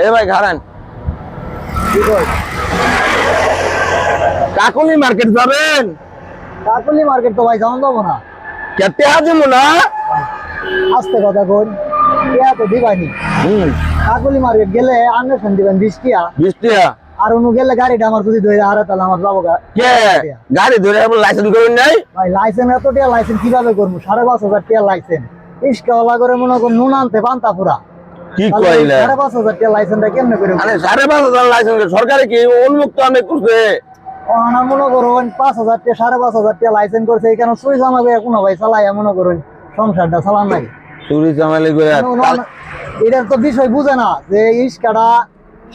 এ ভাই খারান কাকুলি মার্কেট যাবেন? কাকুলি মার্কেট তো ভাই যাওয়া যাবো না। কেতে আছে না আস্তে কথা কোন টিয়া তো দিবানি। কাকুলি মার্কেট গেলে আন্ডারস্ট্যান্ড দিবেন 20 টিয়া। 20 টাকা আর অনু গেলে গাড়িটা আমার যদি ধরে হারে তাহলে আমার যাবো কে গাড়ি ধরে লাইসেন্স করুন নাই ভাই। লাইসেন্স এত টিয়া লাইসেন্স কিভাবে করবো? 5,500 টিয়া লাইসেন্স ইস্কাওয়ালা করে মনে করুন নুন আনতে পান্তা পুরা। কি কইলে 5,500 টিয়া লাইসেন্সটা কেমনে করে? আরে 5,500 লাইসেন্স সরকারে কি উন্মুক্ত আমি করছে? ওনা মনে করুন 5,000 টিয়া 5,500 টিয়া লাইসেন্স করছে এখানে চুরি জামাবে কোনো ভাই চালাই মনে করুন সংসারটা চালান নাই। চুরি জামালি করে এটার তো বিষয় বুঝে না যে ইস্কাটা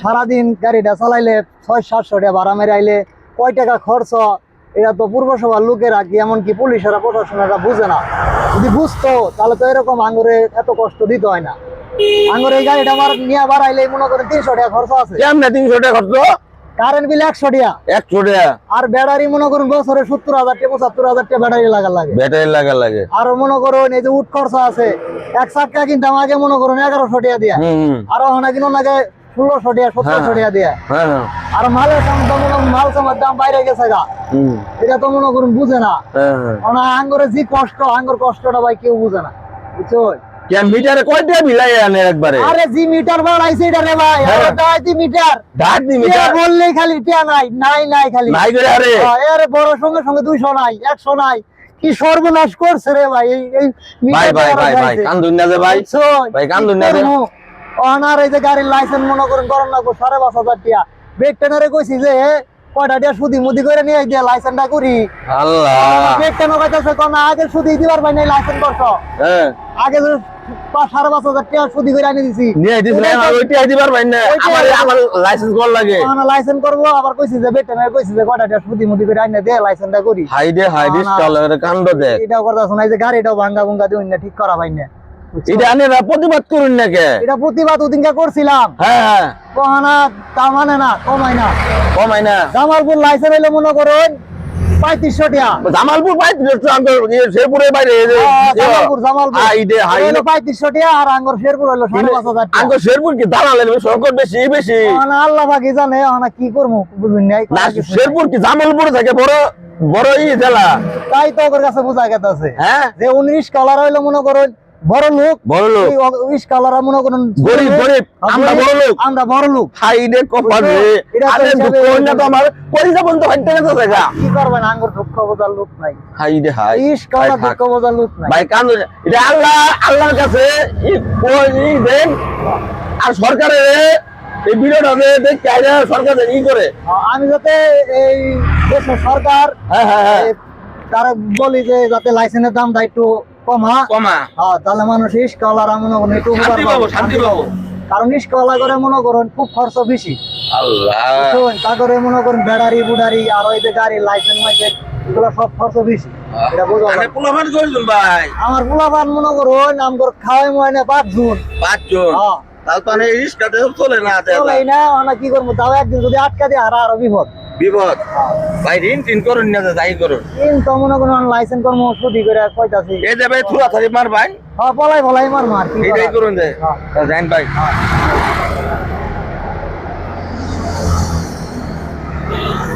সারাদিন গাড়িটা চালাইলে 600-700 টাকা ভাড়া মেরে আইলে কয় টাকা খরচ। এটা তো পূর্বসভার লোকেরা কি এমনকি পুলিশেরা প্রশাসনেরা বুঝে না। যদি বুঝতো তাহলে তো এরকম আঙ্গুরে এত কষ্ট দিতে হয় না। আঙ্গুরে এই গাড়িটা আমার নিয়ে বাড়াইলে মনে করেন 300 টাকা খরচ আছে। কেমনে 300 টাকা খরচ? কারেন্ট বিল 100 টাকা। 100 টাকা। আর ব্যাটারি মনে করুন বছরে 70,000 টাকা 75,000 টাকা ব্যাটারি লাগে। ব্যাটারি লাগে। আর মনে করুন এই যে উঠ খরচ আছে। এক চাকা কিন্তু আমাকে মনে করুন 1,100 টাকা দিয়া। আর ওখানে কিন্তু নাকি 1,600 টাকা 1,700 টাকা দিয়া। আর মালের মাল সামার দাম বাইরে গেছে গা। এটা তো মনে করুন বুঝে না। আঙ্গরে যে কষ্ট আঙ্গর কষ্টটা ভাই কেউ বুঝে না বুঝছো? মিটারে কয়টা বিলাই আনে একবারে? আরে জি মিটার বাড়াইছে এটা রে ভাই। দাঁড়াইতি মিটার বললেই খালি টিয়া নাই খালি নাই করে। আরে বড় সঙ্গে 200 নাই 100 নাই। কি সর্বনাশ করছে রে ভাই এই ভাই কান্দুন না যে ভাই কান্দুন না রে। ওনার এই যে গাড়ির লাইসেন্স মনে করেন গরম না 5,500 টাকা। ব্রেক টেনারে কইছি যে কয়টা টাকা সুদি মুদি করে নিয়ে দিয়ে লাইসেন্সটা করি। আল্লাহ ব্রেক টেনার কইতাছে কোন আগে সুদি দিবার ভাই নাই লাইসেন্স করছো। আগে 5,500 টাকা সুদি করে আনি দিছি নিয়ে দিছিলাম আর ওইটাই দিবার ভাই না আমার লাইসেন্স কর লাগে। লাইসেন্স করব আবার কইছি যে ব্রেক টেনারে কইছি যে কয়টা টাকা সুদি মুদি করে আনি দে লাইসেন্সটা করি। হাই রিস্ক চালারে কাণ্ড দেখ। এটাও করতাছ না এই যে গাড়িটাও ভাঙা দিউন না ঠিক করা ভাই না। এটা আনেরা প্রতিবাদ করুন না কে? এটা প্রতিবাদ ওদিনকে করছিলাম। হ্যাঁ কোহানা তা মানে না কমাই না। জামালপুর লাইসেন্স হইলে মনে করুন 3500 টাকা। জামালপুর 3500 শেরপুরের বাইরে জামালপুর হাই 3500 টাকা আর আঙ্গর শেরপুর হইলো 5,500 টাকা। আঙ্গর শেরপুর কি দাঁড়ালে সংকট বেশি আল্লাহ পাকি জানে কি করবো বুঝুন নাই। শেরপুর কি জামালপুর থেকে বড় জেলা? তাই তো ওর কাছে বোঝা গেছে হ্যাঁ যে 19 কালার হইলো মনে করুন বড় লোক 20 কালার মনে করুন গরিব আমরা বড় লোক হাই রে কপাল রে। আরে দুঃখ না তো আমার পরিজা বন্ধ হইতে গেছে জায়গা কি করবেন আঙ্গুর দুঃখ বোঝার লোক নাই। হাই রে 20 কালার দুঃখ বোঝার লোক নাই ভাই কান্দুন। এটা আল্লাহর কাছে দেন আর সরকারের এই ভিডিওটা দেখতে সরকার করে আমি যাতে এই দেশের সরকার তারা বলি যে যাতে লাইসেন্সের দামটা একটু কমা তাহলে মানুষ ইস্কাওয়ালার মনে করেন একটু শান্তি পাবো। কারণ ইস্কাওয়ালা করে মনে করেন খুব খরচ বেশি। তা করে মনে করেন ব্যাটারি বুডারি আর ওই যে গাড়ির লাইসেন্স মাইসেন্স এগুলো সব খরচ বেশি। এটা বুঝো ভাই আমার পোলাপান মনে করুন আমগর খাওয়াই মনে 5 জন চলে না কি করবো তাও একদিন যদি আটকা দিয়ে আরো বিপদ ভাই ঋণ করুন না যাই করুন তো মনে করুন লাইসেন্স কর্ম সুদি করে কইতাছি এই যে ভাই থুরা থারি মার ভাই পলাই মার এটাই করুন যাই ভাই